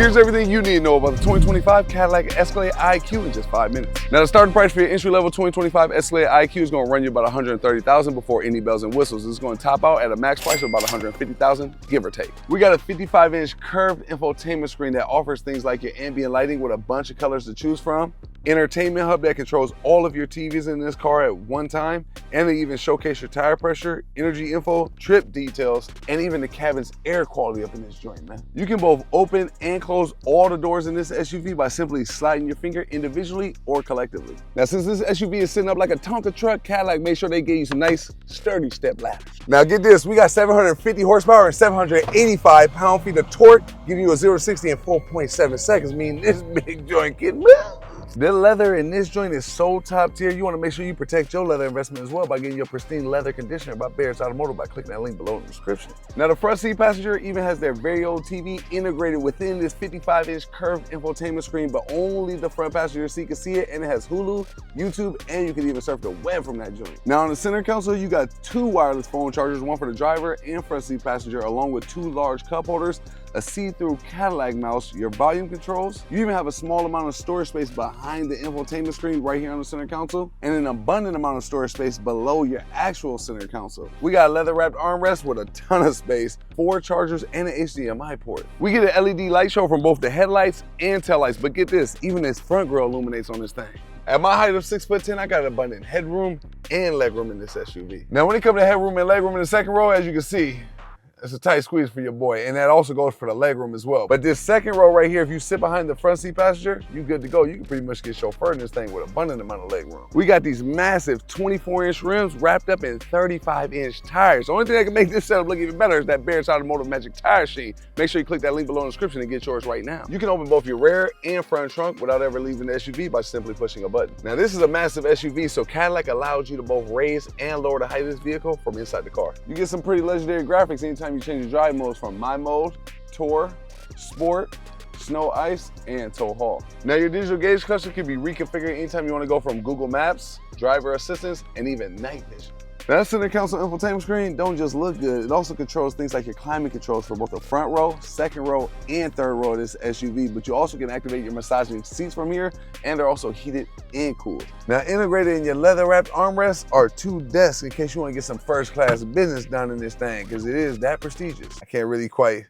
Here's everything you need to know about the 2025 Cadillac Escalade IQ in just 5 minutes. Now, the starting price for your entry-level 2025 Escalade IQ is going to run you about $130,000 before any bells and whistles. It's going to top out at a max price of about $150,000, give or take. We got a 55-inch curved infotainment screen that offers things like your ambient lighting with a bunch of colors to choose from, entertainment hub that controls all of your TVs in this car at one time, and they even showcase your tire pressure, energy info, trip details, and even the cabin's air quality up in this joint, man. You can both open and close all the doors in this SUV by simply sliding your finger individually or collectively. Now, since this SUV is sitting up like a Tonka truck, Cadillac made sure they gave you some nice, sturdy step ladders. Now get this, we got 750 horsepower and 785 pound-feet of torque, giving you a 0 to 60 in 4.7 seconds, meaning this big joint can move. The leather in this joint is so top tier, you want to make sure you protect your leather investment as well by getting your pristine leather conditioner by Barrett's Automotive by clicking that link below in the description. Now, the front seat passenger even has their very old TV integrated within this 55-inch curved infotainment screen, but only the front passenger seat can see it, and it has Hulu, YouTube, and you can even surf the web from that joint. Now, on the center console, you got 2 wireless phone chargers, one for the driver and front seat passenger, along with 2 large cup holders, a see-through Cadillac mouse, your volume controls. You even have a small amount of storage space behind the infotainment screen right here on the center console, and an abundant amount of storage space below your actual center console. We got a leather-wrapped armrest with a ton of space, 4 chargers, and an HDMI port. We get an LED light show from both the headlights and taillights, but get this, even this front grille illuminates on this thing. At my height of 6'10", I got abundant headroom and legroom in this SUV. Now, when it comes to headroom and legroom in the second row, as you can see, it's a tight squeeze for your boy, and that also goes for the legroom as well. But this second row right here, if you sit behind the front seat passenger, you good to go. You can pretty much get chauffeured in this thing with abundant amount of legroom. We got these massive 24-inch rims wrapped up in 35-inch tires. The only thing that can make this setup look even better is that Barrett's Automotive Magic Tire Sheet. Make sure you click that link below in the description and get yours right now. You can open both your rear and front trunk without ever leaving the SUV by simply pushing a button. Now, this is a massive SUV, so Cadillac allows you to both raise and lower the height of this vehicle from inside the car. You get some pretty legendary graphics anytime you change your drive modes from My Mode, Tour, Sport, Snow Ice, and Tow Haul. Now, your digital gauge cluster can be reconfigured anytime you want to go from Google Maps, driver assistance, and even night vision. Now, that center console infotainment screen don't just look good, it also controls things like your climate controls for both the front row, second row, and third row of this SUV, but you also can activate your massaging seats from here, and they're also heated and cooled. Now, integrated in your leather-wrapped armrests are 2 desks in case you want to get some first-class business done in this thing, because it is that prestigious. I can't really quite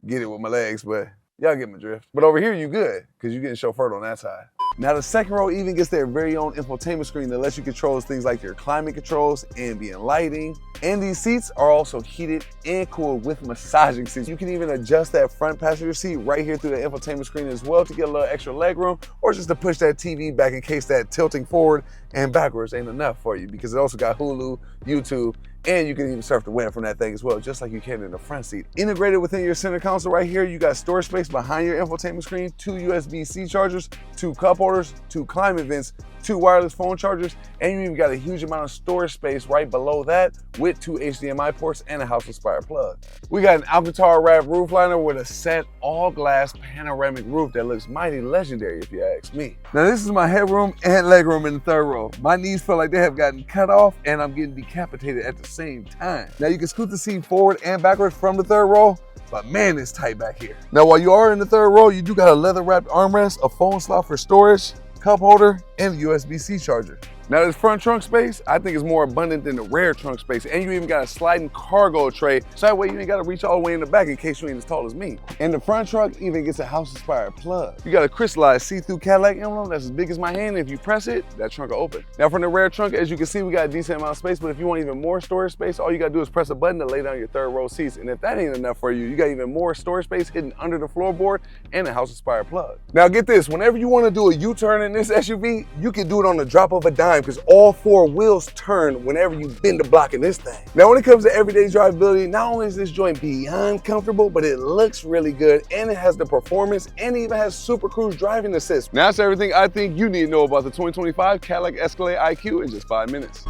get it with my legs, but y'all get my drift. But over here, you good, because you're getting chauffeured on that side. Now, the second row even gets their very own infotainment screen that lets you control things like your climate controls, ambient lighting, and these seats are also heated and cooled with massaging seats. You can even adjust that front passenger seat right here through the infotainment screen as well to get a little extra leg room, or just to push that TV back in case that tilting forward and backwards ain't enough for you, because it also got Hulu, YouTube, and you can even surf the web from that thing as well, just like you can in the front seat. Integrated within your center console right here, you got storage space behind your infotainment screen, 2 USB-C chargers, 2 cup holders, 2 climate vents, 2 wireless phone chargers, and you even got a huge amount of storage space right below that with 2 HDMI ports and a house-inspired plug. We got an Alcantara wrap roof liner with a set all-glass panoramic roof that looks mighty legendary if you ask me. Now, this is my headroom and legroom in the third row. My knees feel like they have gotten cut off and I'm getting decapitated at the same time. Now, you can scoot the seat forward and backwards from the third row, but man, it's tight back here. Now, while you are in the third row, you do got a leather-wrapped armrest, a phone slot for storage, cup holder, and a USB-C charger. Now, this front trunk space, I think is more abundant than the rear trunk space, and you even got a sliding cargo tray, so that way you ain't gotta reach all the way in the back in case you ain't as tall as me. And the front trunk even gets a house-inspired plug. You got a crystallized see-through Cadillac emblem that's as big as my hand. If you press it, that trunk will open. Now, from the rear trunk, as you can see, we got a decent amount of space, but if you want even more storage space, all you gotta do is press a button to lay down your third row seats, and if that ain't enough for you, you got even more storage space hidden under the floorboard and a house-inspired plug. Now, get this, whenever you wanna do a U-turn in this SUV, you can do it on the drop of a dime, because all 4 wheels turn whenever you bend the block in this thing. Now, when it comes to everyday drivability, not only is this joint beyond comfortable, but it looks really good, and it has the performance, and it even has Super Cruise driving assist. Now, that's everything I think you need to know about the 2025 Cadillac Escalade IQ in just 5 minutes.